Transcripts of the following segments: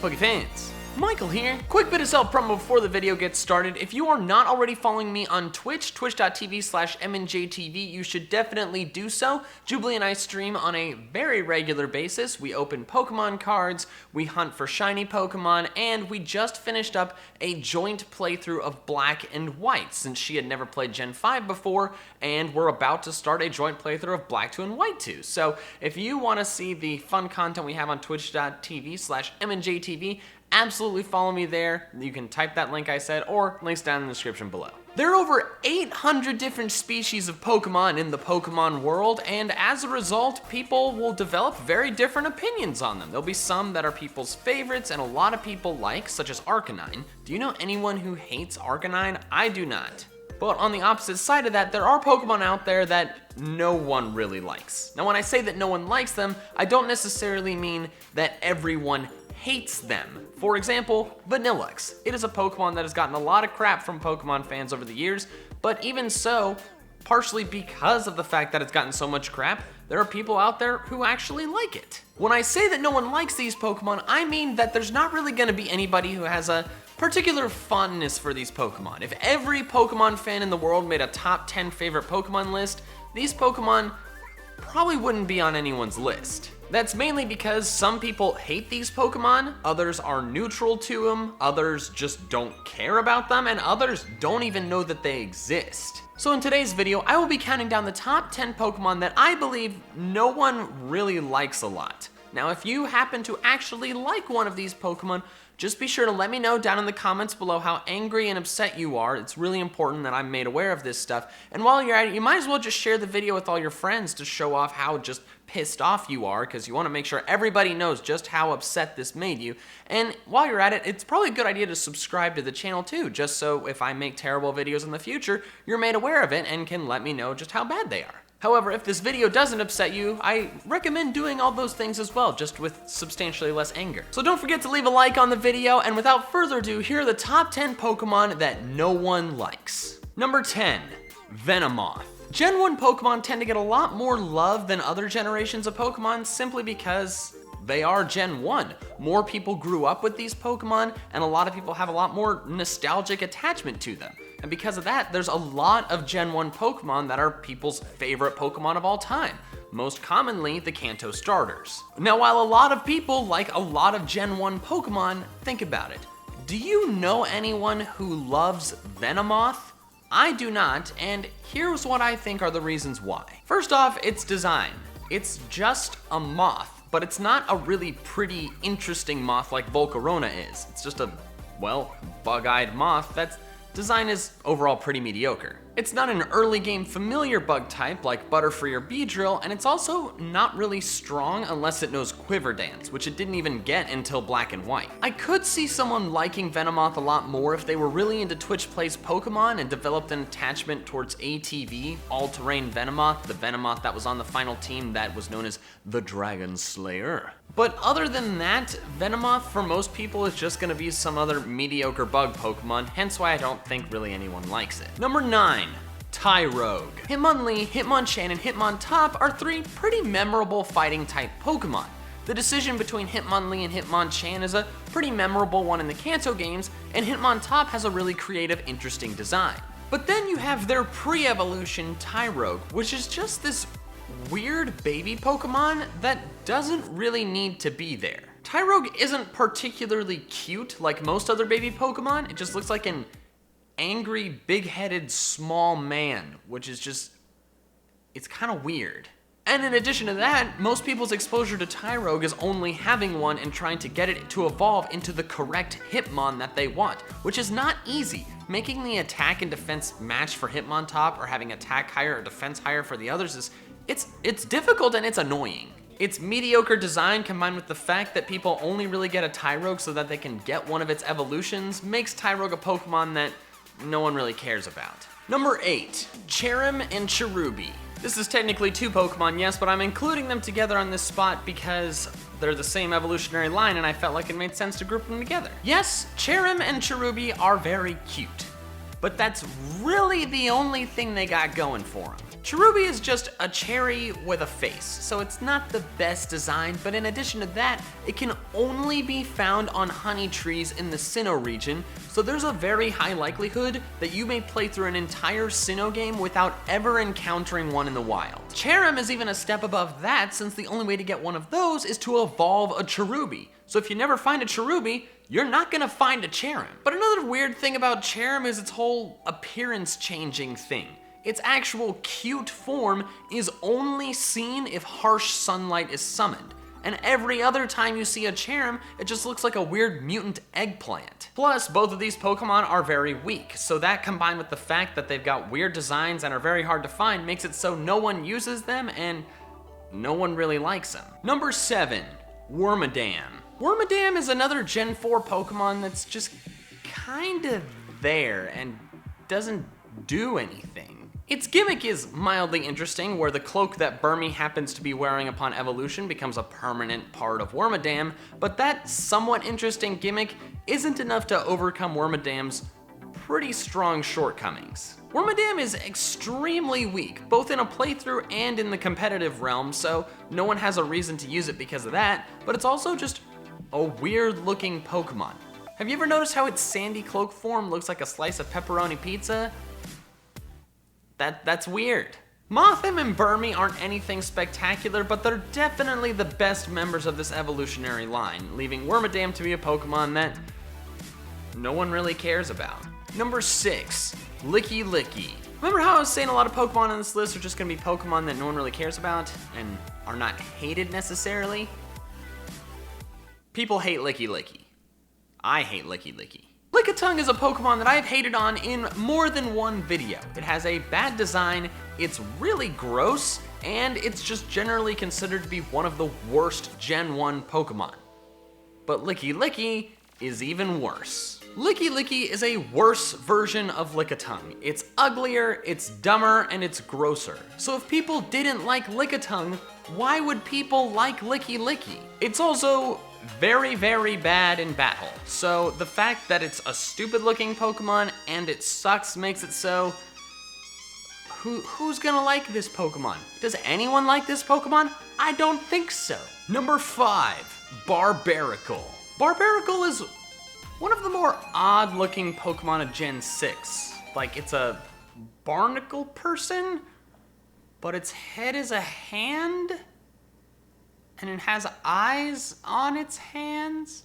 Pokefans. Michael here. Quick bit of self-promo before the video gets started. If you are not already following me on Twitch, twitch.tv/MandJTV, you should definitely do so. Jubilee and I stream on a very regular basis. We open Pokemon cards, we hunt for shiny Pokemon, and we just finished up a joint playthrough of Black and White, since she had never played Gen 5 before, and we're about to start a joint playthrough of Black 2 and White 2. So if you want to see the fun content we have on twitch.tv/MandJTV, absolutely follow me there. You can type that link I said, or links down in the description below. There are over 800 different species of Pokemon in the Pokemon world, and as a result, people will develop very different opinions on them. There'll be some that are people's favorites and a lot of people like, such as Arcanine. Do you know anyone who hates Arcanine? I do not. But on the opposite side of that, there are Pokemon out there that no one really likes. Now when I say that no one likes them, I don't necessarily mean that everyone hates them. For example, Vanillux. It is a Pokemon that has gotten a lot of crap from Pokemon fans over the years, but even so, partially because of the fact that it's gotten so much crap, there are people out there who actually like it. When I say that no one likes these Pokemon, I mean that there's not really gonna be anybody who has a particular fondness for these Pokemon. If every Pokemon fan in the world made a top 10 favorite Pokemon list, these Pokemon probably wouldn't be on anyone's list. That's mainly because some people hate these Pokemon, others are neutral to them, others just don't care about them, and others don't even know that they exist. So in today's video, I will be counting down the top 10 Pokemon that I believe no one really likes a lot. Now, if you happen to actually like one of these Pokemon, just be sure to let me know down in the comments below how angry and upset you are. It's really important that I'm made aware of this stuff. And while you're at it, you might as well just share the video with all your friends to show off how just pissed off you are, because you want to make sure everybody knows just how upset this made you. And while you're at it, it's probably a good idea to subscribe to the channel too, just so if I make terrible videos in the future, you're made aware of it and can let me know just how bad they are. However, if this video doesn't upset you, I recommend doing all those things as well, just with substantially less anger. So don't forget to leave a like on the video, and without further ado, here are the top 10 Pokemon that no one likes. Number 10, Venomoth. Gen 1 Pokemon tend to get a lot more love than other generations of Pokemon simply because they are Gen 1. More people grew up with these Pokemon, and a lot of people have a lot more nostalgic attachment to them. And because of that, there's a lot of Gen 1 Pokemon that are people's favorite Pokemon of all time. Most commonly, the Kanto starters. Now, while a lot of people like a lot of Gen 1 Pokemon, think about it. Do you know anyone who loves Venomoth? I do not, and here's what I think are the reasons why. First off, its design. It's just a moth, but it's not a really pretty, interesting moth like Volcarona is. It's just a, well, bug-eyed moth that's design is overall pretty mediocre. It's not an early game familiar bug type like Butterfree or Beedrill, and it's also not really strong unless it knows Quiver Dance, which it didn't even get until Black and White. I could see someone liking Venomoth a lot more if they were really into Twitch Plays Pokemon and developed an attachment towards ATV, All-Terrain Venomoth, the Venomoth that was on the final team that was known as the Dragon Slayer. But other than that, Venomoth for most people is just gonna be some other mediocre bug Pokemon, hence why I don't think really anyone likes it. Number 9, Tyrogue. Hitmonlee, Hitmonchan, and Hitmontop are three pretty memorable fighting type Pokemon. The decision between Hitmonlee and Hitmonchan is a pretty memorable one in the Kanto games, and Hitmontop has a really creative, interesting design. But then you have their pre-evolution Tyrogue, which is just this weird baby Pokemon that doesn't really need to be there. Tyrogue isn't particularly cute like most other baby Pokemon. It just looks like an angry, big-headed, small man, which is just, it's kind of weird. And in addition to that, most people's exposure to Tyrogue is only having one and trying to get it to evolve into the correct Hitmon that they want, which is not easy. Making the attack and defense match for Hitmontop or having attack higher or defense higher for the others is, it's difficult and it's annoying. Its mediocre design combined with the fact that people only really get a Tyrogue so that they can get one of its evolutions makes Tyrogue a Pokemon that no one really cares about. Number 8, Cherrim and Cherubi. This is technically two Pokemon, yes, but I'm including them together on this spot because they're the same evolutionary line and I felt like it made sense to group them together. Yes, Cherrim and Cherubi are very cute, but that's really the only thing they got going for them. Cherubi is just a cherry with a face, so it's not the best design, but in addition to that, it can only be found on honey trees in the Sinnoh region, so there's a very high likelihood that you may play through an entire Sinnoh game without ever encountering one in the wild. Cherrim is even a step above that, since the only way to get one of those is to evolve a Cherubi. So if you never find a Cherubi, you're not gonna find a Cherrim. But another weird thing about Cherrim is its whole appearance changing thing. Its actual cute form is only seen if harsh sunlight is summoned, and every other time you see a Cherrim, it just looks like a weird mutant eggplant. Plus, both of these Pokemon are very weak, so that combined with the fact that they've got weird designs and are very hard to find makes it so no one uses them and no one really likes them. Number 7, Wormadam. Wormadam is another Gen 4 Pokemon that's just kinda there and doesn't do anything. Its gimmick is mildly interesting, where the cloak that Burmy happens to be wearing upon evolution becomes a permanent part of Wormadam, but that somewhat interesting gimmick isn't enough to overcome Wormadam's pretty strong shortcomings. Wormadam is extremely weak, both in a playthrough and in the competitive realm, so no one has a reason to use it because of that, but it's also just a weird looking Pokemon. Have you ever noticed how its sandy cloak form looks like a slice of pepperoni pizza? That's weird. Mothim and Burmy aren't anything spectacular, but they're definitely the best members of this evolutionary line, leaving Wormadam to be a Pokemon that no one really cares about. Number 6, Lickilicky. Remember how I was saying a lot of Pokemon on this list are just gonna be Pokemon that no one really cares about and are not hated necessarily? People hate Lickilicky. I hate Lickilicky. Lickitung is a Pokemon that I've hated on in more than one video. It has a bad design, it's really gross, and it's just generally considered to be one of the worst Gen 1 Pokemon. But Lickilicky is even worse. Lickilicky is a worse version of Lickitung. It's uglier, it's dumber, and it's grosser. So if people didn't like Lickitung, why would people like Lickilicky? It's also very, very bad in battle. So the fact that it's a stupid looking Pokemon and it sucks makes it so, who's gonna like this Pokemon? Does anyone like this Pokemon? I don't think so. Number 5, Barbaracle. Barbaracle is one of the more odd looking Pokemon of Gen 6. Like, it's a barnacle person, but its head is a hand? And it has eyes on its hands?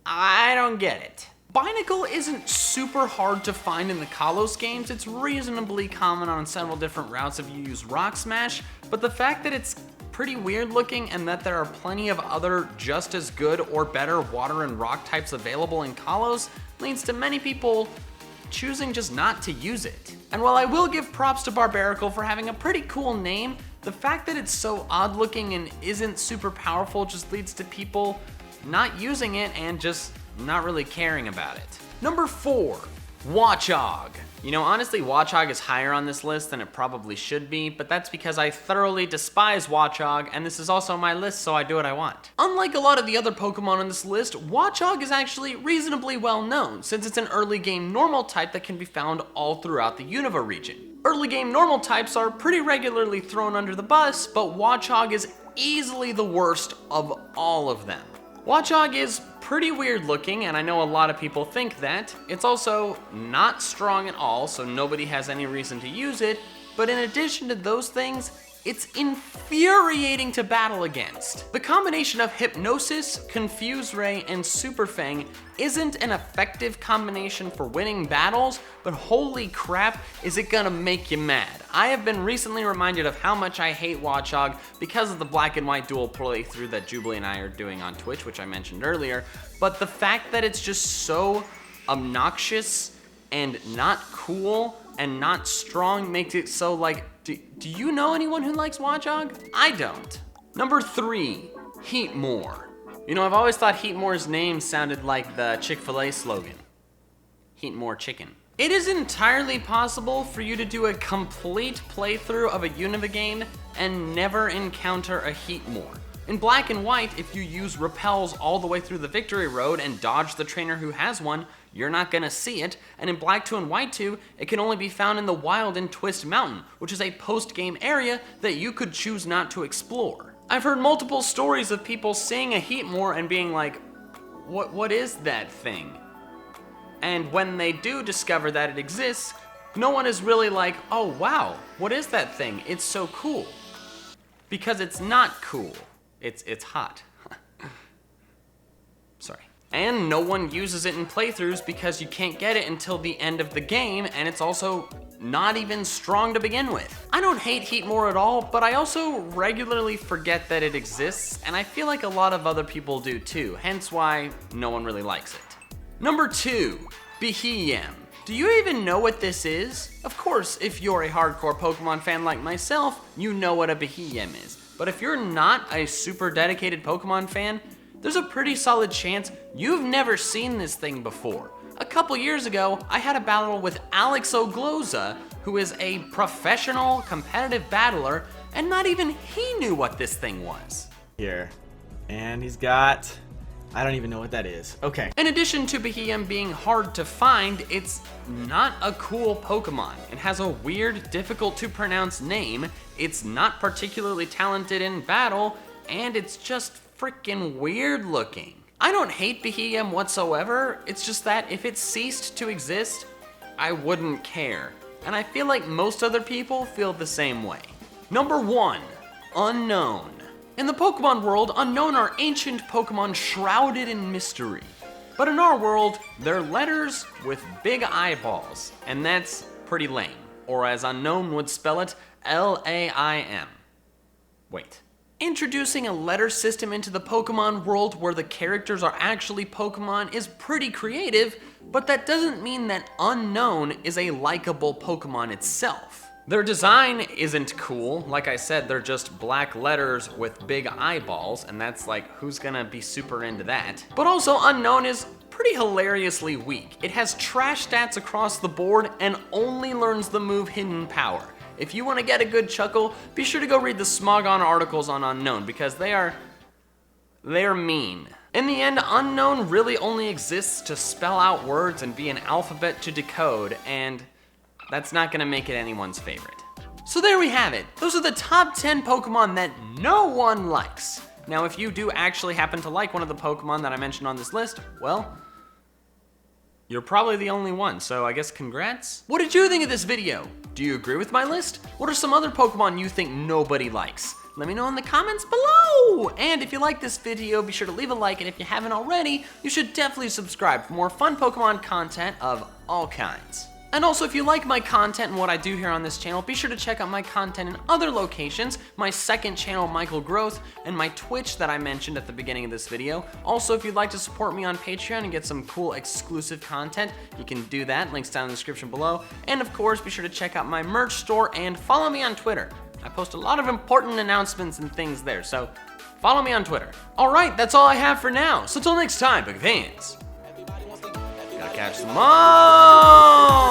I don't get it. Binacle isn't super hard to find in the Kalos games. It's reasonably common on several different routes if you use Rock Smash, but the fact that it's pretty weird looking and that there are plenty of other just as good or better water and rock types available in Kalos leads to many people choosing just not to use it. And while I will give props to Barbaracle for having a pretty cool name, the fact that it's so odd looking and isn't super powerful just leads to people not using it and just not really caring about it. Number 4, Watchog. You know, honestly, Watchog is higher on this list than it probably should be, but that's because I thoroughly despise Watchog, and this is also my list, so I do what I want. Unlike a lot of the other Pokemon on this list, Watchog is actually reasonably well known, since it's an early game normal type that can be found all throughout the Unova region. Early game normal types are pretty regularly thrown under the bus, but Watchog is easily the worst of all of them. Watchog is pretty weird looking, and I know a lot of people think that. It's also not strong at all, so nobody has any reason to use it, but in addition to those things, it's infuriating to battle against. The combination of Hypnosis, Confuse Ray, and Super Fang isn't an effective combination for winning battles, but holy crap, is it gonna make you mad. I have been recently reminded of how much I hate Watchog because of the black and white dual playthrough that Jubilee and I are doing on Twitch, which I mentioned earlier, but the fact that it's just so obnoxious and not cool and not strong makes it so like, do you know anyone who likes Watchog? I don't. Number 3, Heatmor. You know, I've always thought Heatmor's name sounded like the Chick-fil-A slogan. Heatmor chicken. It is entirely possible for you to do a complete playthrough of a Unova game and never encounter a Heatmor. In Black and White, if you use repels all the way through the Victory Road and dodge the trainer who has one, you're not gonna see it, and in Black 2 and White 2, it can only be found in the wild in Twist Mountain, which is a post-game area that you could choose not to explore. I've heard multiple stories of people seeing a Heatmor and being like, what is that thing? And when they do discover that it exists, no one is really like, oh wow, what is that thing? It's so cool. Because it's not cool. It's hot. Sorry. And no one uses it in playthroughs because you can't get it until the end of the game, and it's also not even strong to begin with. I don't hate Heatmor at all, but I also regularly forget that it exists, and I feel like a lot of other people do too, hence why no one really likes it. Number 2, Beheeyem. Do you even know what this is? Of course, if you're a hardcore Pokemon fan like myself, you know what a Beheeyem is. But if you're not a super dedicated Pokemon fan, there's a pretty solid chance you've never seen this thing before. A couple years ago, I had a battle with Alex Ogloza, who is a professional competitive battler, and not even he knew what this thing was. Here, and he's got, I don't even know what that is. Okay. In addition to Beheeyem being hard to find, it's not a cool Pokemon. It has a weird, difficult to pronounce name, it's not particularly talented in battle, and it's just freaking weird looking. I don't hate Beheeyem whatsoever, it's just that if it ceased to exist, I wouldn't care. And I feel like most other people feel the same way. Number 1, Unown. In the Pokemon world, Unown are ancient Pokemon shrouded in mystery. But in our world, they're letters with big eyeballs, and that's pretty lame. Or as Unown would spell it, L-A-I-M. Wait. Introducing a letter system into the Pokemon world where the characters are actually Pokemon is pretty creative, but that doesn't mean that Unown is a likable Pokemon itself. Their design isn't cool. Like I said, they're just black letters with big eyeballs, and that's like, who's gonna be super into that? But also, Unown is pretty hilariously weak. It has trash stats across the board and only learns the move Hidden Power. If you want to get a good chuckle, be sure to go read the Smogon articles on Unown because they're mean. In the end, Unown really only exists to spell out words and be an alphabet to decode, and that's not gonna make it anyone's favorite. So there we have it. Those are the top 10 Pokemon that no one likes. Now, if you do actually happen to like one of the Pokemon that I mentioned on this list, well, you're probably the only one, so I guess congrats. What did you think of this video? Do you agree with my list? What are some other Pokemon you think nobody likes? Let me know in the comments below! And if you like this video, be sure to leave a like, and if you haven't already, you should definitely subscribe for more fun Pokemon content of all kinds. And also, if you like my content and what I do here on this channel, be sure to check out my content in other locations, my second channel, Michael Groth, and my Twitch that I mentioned at the beginning of this video. Also, if you'd like to support me on Patreon and get some cool exclusive content, you can do that, links down in the description below. And of course, be sure to check out my merch store and follow me on Twitter. I post a lot of important announcements and things there, so follow me on Twitter. Alright, that's all I have for now, so till next time, Pokefans, gotta catch them all!